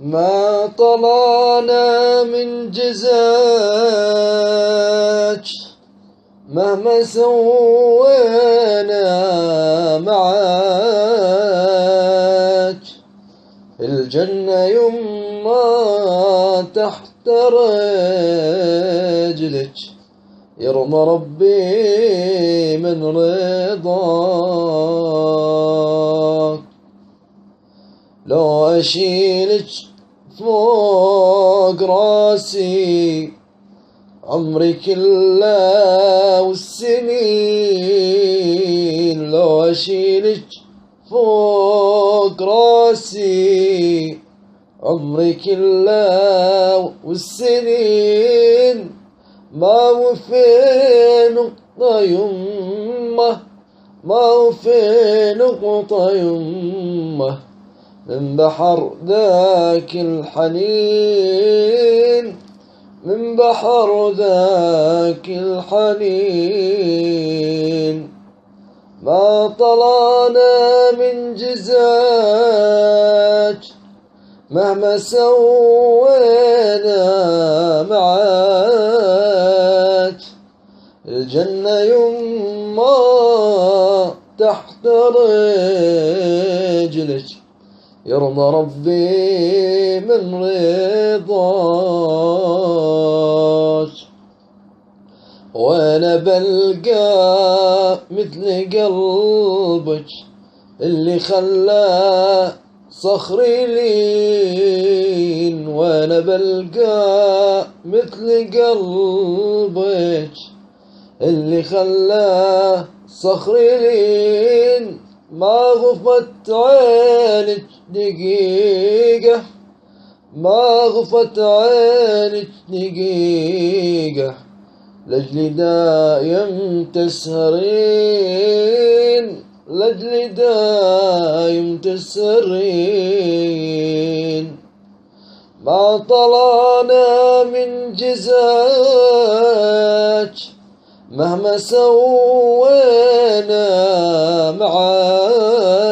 ما طلعنا من جزاك مهما سوينا معاك. الجنة يما تحت رجلك، يرضى ربي من رضاك. لو أشيلك فوق راسي عمري كله والسنين، لو أشيلك فوق راسي عمري كله والسنين. ما وفي نقطة يمه، ما وفي نقطة يمه من بحر ذاك الحنين، من بحر ذاك الحنين. ما طلعنا من جزاك مهما سوينا معاك. الجنة يما تحت رجلك، يرضى ربي من رضاك. وانا بلقى مثل قلبك اللي خلاه صخري لين، وانا بلقى مثل قلبك اللي خلاه صخري لين. ما غفت عينك دقيقة، ما غفت عينك دقيقة لأجلي دايم تسهرين، لأجلي دايم تسهرين. ما طلعنا من جزاك مهما سوينا معاك.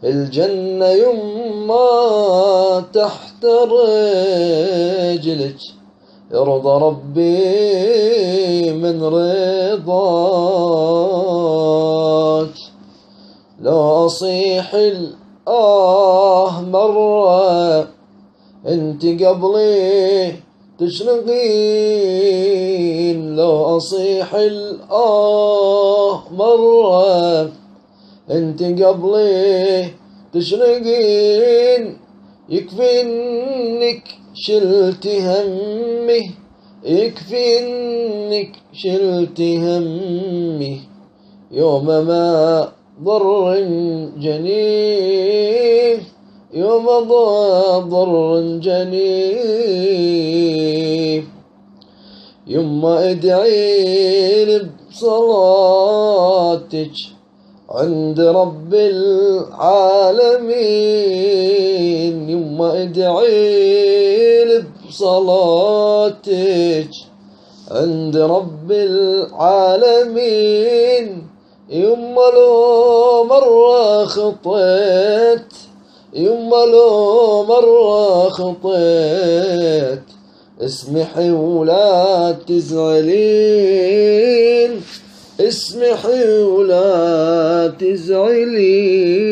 الجنة يما تحت رجلك، يرضى ربي من رضاك. لو أصيح الآه مرة انت قبلي تشرقين، لو أصيح الآه مرة انت قبلي تشرقين. يكفي انك شلت همي، يكفي انك شلت همي يوم ما ضر جنين، يوم ضر جنين. يما ادعيلي بصلاتك عند رب العالمين، يما ادعيلي بصلاتك عند رب العالمين. يما لو مرة خطيت، يما لو مرة خطيت اسمحي ولا تزعلين، اسمحي ولا تزعلين.